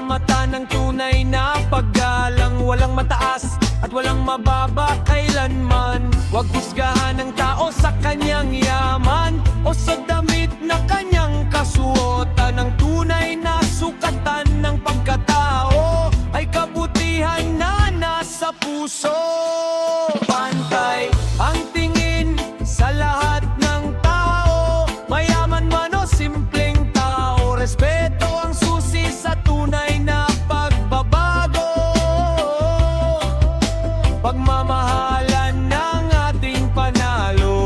mata ng tunay na paggalang. Walang mataas at walang mababa kailanman. Huwag husgahan ng tao sa kanyang yaman o sa damit na kanyang kasuotan. Ang tunay na sukatan ng pagkatao ay kabutihan na nasa puso. Pantay ang tingin sa lahat ng tao, mayaman man o simpleng tao. Respeto ang susi sa tunay na pagbabago. Pagmamahalan ng ating panalo.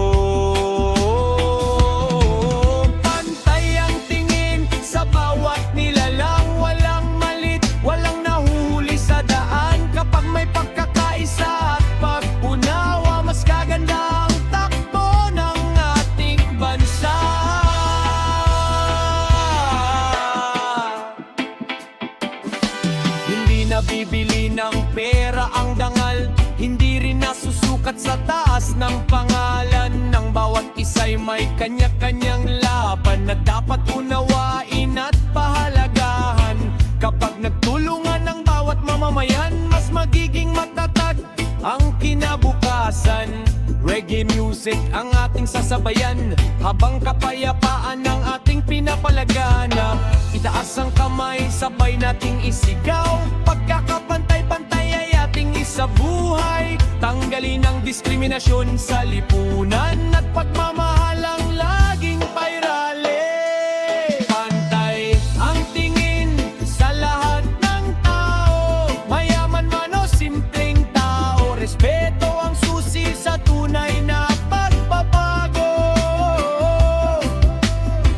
Pantay ang tingin sa bawat nilalang. Walang malit, walang nahuhuli sa daan. Kapag may pagkakaisa at pag-unawa, mas kaganda ang takbo ng ating bansa. Hindi nabibili ng pera ang dangal, hindi rin nasusukat sa taas ng pangalan. Ng bawat isa'y may kanya-kanyang laban na dapat unawain at pahalagahan. Kapag nagtulungan ang bawat mamamayan, mas magiging matatag ang kinabukasan. Reggae music ang ating sasabayan, habang kapayapaan ang ating pinapalaganap. Itaas ang kamay, sabay nating isigaw. Pagkakapantay-pantay ay ating isabuhay. Tanggalin ang diskriminasyon sa lipunan at pagmamahalang laging pairali. Pantay ang tingin sa lahat ng tao, mayaman man o simpleng tao. Respeto ang susi sa tunay na pagbabago.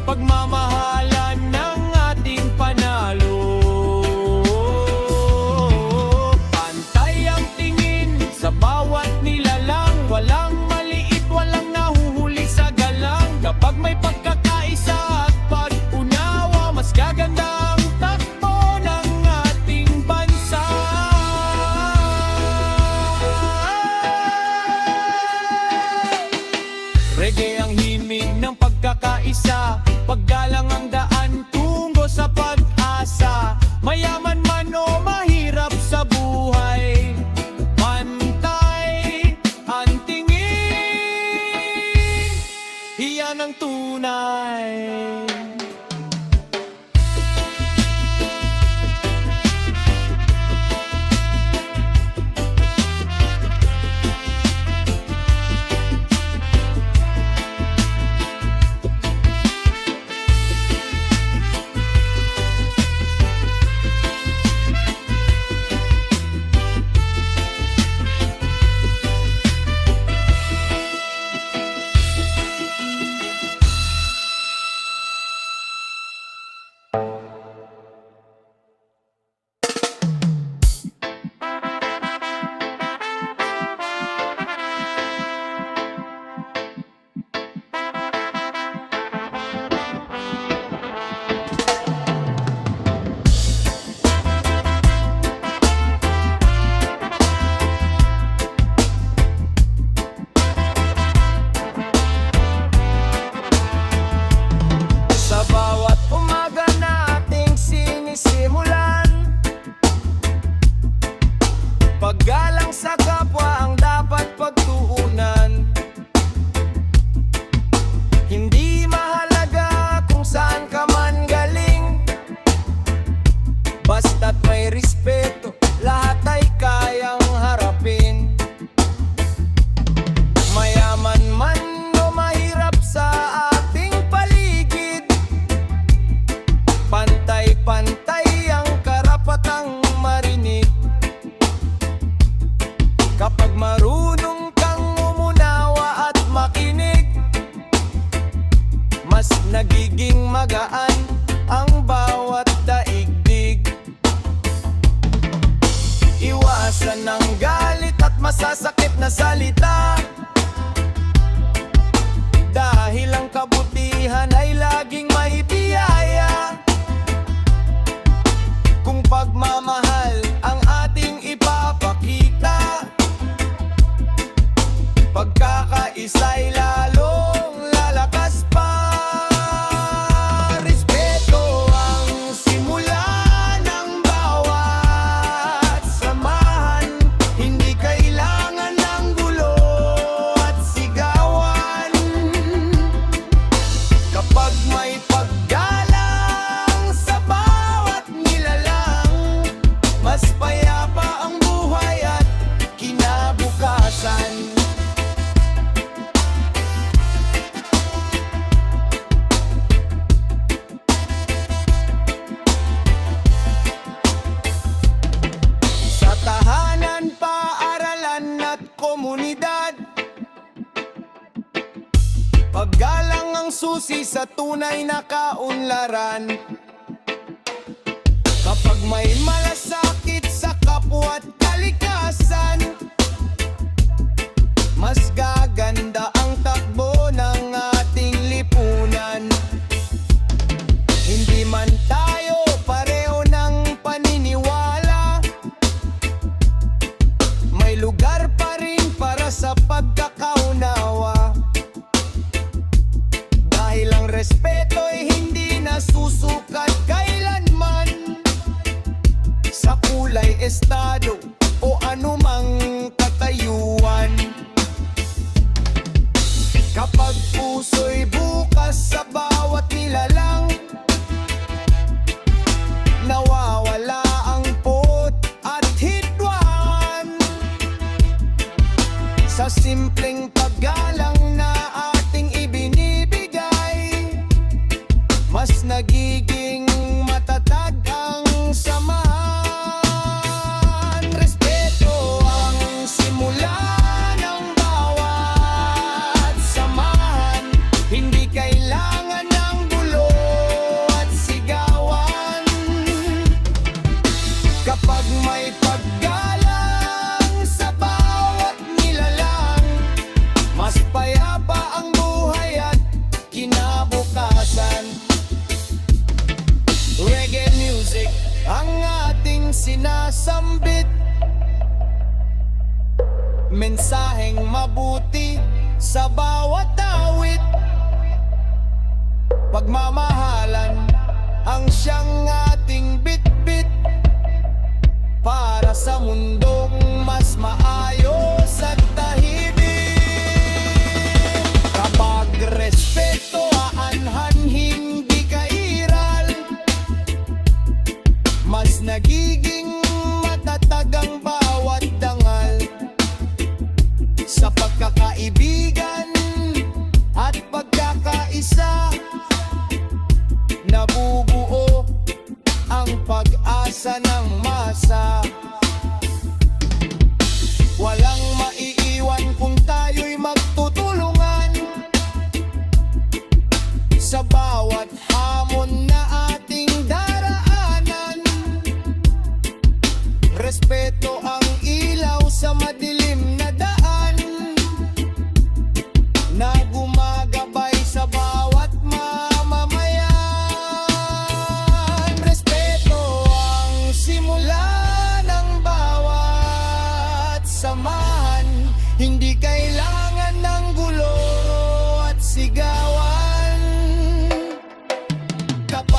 Pagmamahalan ng ating panalo. Pantay ang tingin sa bawat nilalang. Walang maliit, walang nahuhuli sa galang. Kapag may pagkakaisa at pag-unawa, mas gaganda ang takbo ng ating bansa. Reggae ang himig ng pagkakaisa, paggalang ang daan tungo sa pag-asa. Mayaman man o mahirap sa buhay, pantay ang tingin, iyan ang tunay. Paggalang sa kapwa ang dapat pagtuunan. Hindi mahalaga kung saan ka man galing, basta't may respeto, lahat ay kayang harapin. Mayaman man o mahirap sa ating paligid, pantay-pantay ang karapatang marinig. Kapag marunong kang umunawa at makinig, mas nagiging magaan ang bawat daigdig. Iwasan ang galit at masasakit na salita, dahil ang kabutihan ay laging may biyaya. Kung pagmamahal ang ating ipapakita, pagkakaisa'y lalong lalakas pa. Respeto ang simula ng paggalang sa bawat nilalang, mas payapa ang buhay at kinabukasan. Sa tahanan, paaralan at komunidad, paggalang ang susi sa tunay na kaunlaran. Kapag may malasakit sa kapwa at kalikasan, mas gaganda ang takbo ng ating lipunan. Hindi man tayo pareho ng paniniwala, may lugar pa rin para sa pagkakaunawa. Dahil ang respeto'y hindi nasusukat kailanman sa kulay, estado o anumang katayuan. Kapag puso'y bukas sa bawat nilalang, nawawala ang pot at hidwaan. Sa simpleng paggalang na ating ibinibigay, mas nagiging matatag ang samahan. Respeto ang simula ng bawat samahan, hindi kailangan ng gulo at sigawan. Kapag may paggalang sa bawat nilalang, mas payapa ang buhay at kinabukasan. Reggae music ang ating sinasambit, mensaheng mabuti sa bawat awit. Pagmamahalan ang siyang ating bitbit, para sa mundong mas maayos at tahimik. Kapag respeto aanhan, hindi kairal, mas nagiging matatag ang bawat dangal. Sa pagkakaibigan at pagkakaisa, nabubuo ang pag-asa ng masa. Walang maiiwan kung tayo'y magtutulungan sa bawat hamon na ating daraanan. Respeto ang ilaw sa madilim na daan, na gumagabay sa bawat mamamayan. Respeto ang simula ng bawat samahan, hindi kailangan ng gulo at sigawan. Kapag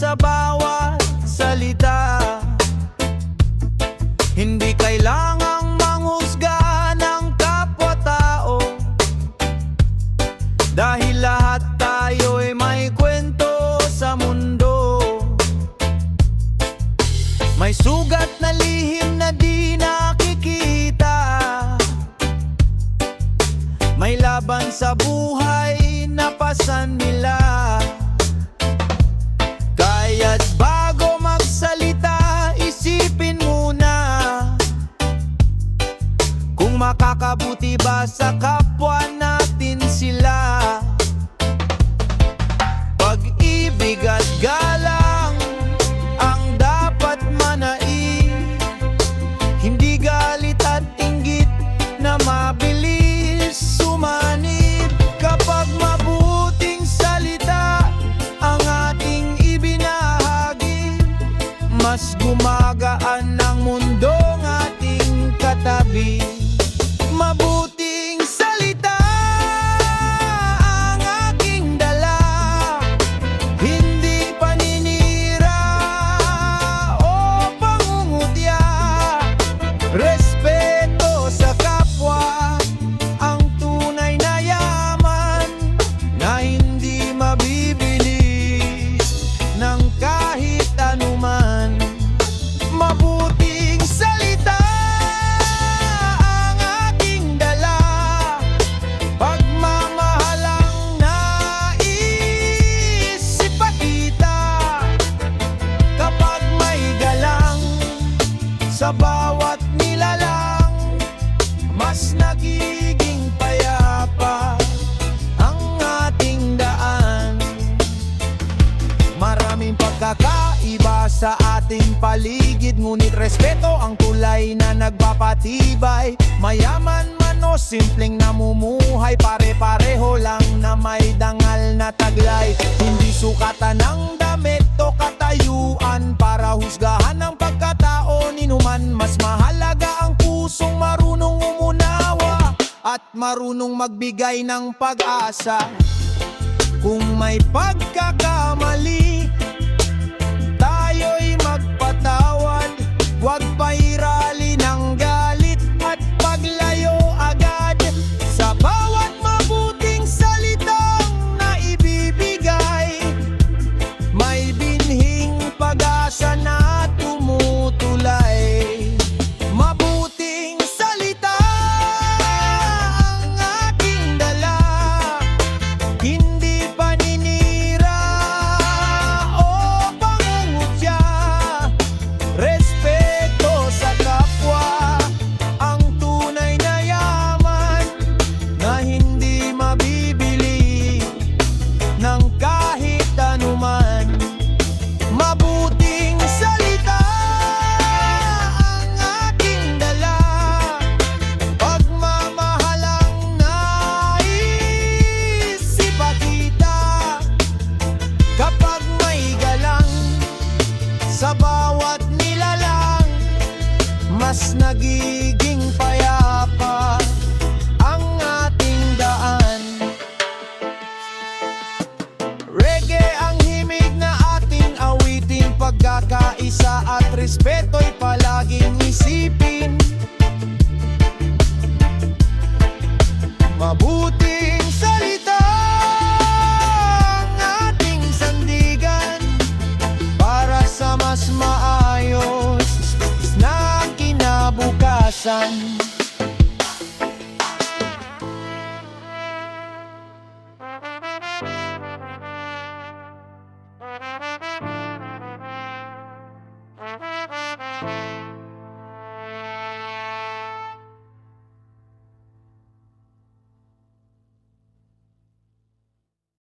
sa bawat salita. Hindi kailangang manghusga ng kapwa-tao, dahil lahat tayo'y may kwento sa mundo. May sugat na lihim na di nakikita, may laban sa buhay na pasan nila. Kaya't bago magsalita, isipin muna kung makakabuti ba sa kapwa natin sila. Pag-ibig at galang ang dapat manaig, hindi galit at inggit na mabilis sumanib. Kapag mabuting salita ang ating ibinahagi, mas gumagaan ang mundong ating katabi. Mabuting salita ang aking dala, hindi paninira o pangungutya. Respeto sa kapwa ang tunay na yaman na hindi mabibili ng kahit anuman. Mabuting salita ang aking dala, pagmamahalang nais ipakita. Kapag may galang sa bawat nilalang, mas nagiging payapa ang ating daan. Maraming pagkakaiba sa ating paligid, ngunit respeto ang tulay na nagpapatibay. Mayaman man o simpleng namumuhay, pare-pareho lang na may dangal na taglay. Hindi sukatan ng damit o katayuan para husgahan ang pagkatao ni numan. Mas mahalaga ang pusong marunong umunawa at marunong magbigay ng pag-asa. Kung may pagkakamali, tayo'y magpatawad, huwag pairali ng galit at paglayo agad. Sa bawat mabuting salitang naibibigay, may binhing pag-asa na tumutulay. Mabuting salita ang aking dala, hindi paninira o pangungutya. Respeto sa kapwa ang tunay na yaman na hindi mabibili ng kahit anuman. Mabuting salita ang aking dala, pagmamahalang nais ipakita. Kapag may galang sa bawat nilalang, mas nagiging payapa ang ating daan. Reggae ang himig na ating awitin, pagkakaisa at respeto'y palaging isipin. Mabuting salita ang ating sandigan para sa mas maayos na kinabukasan.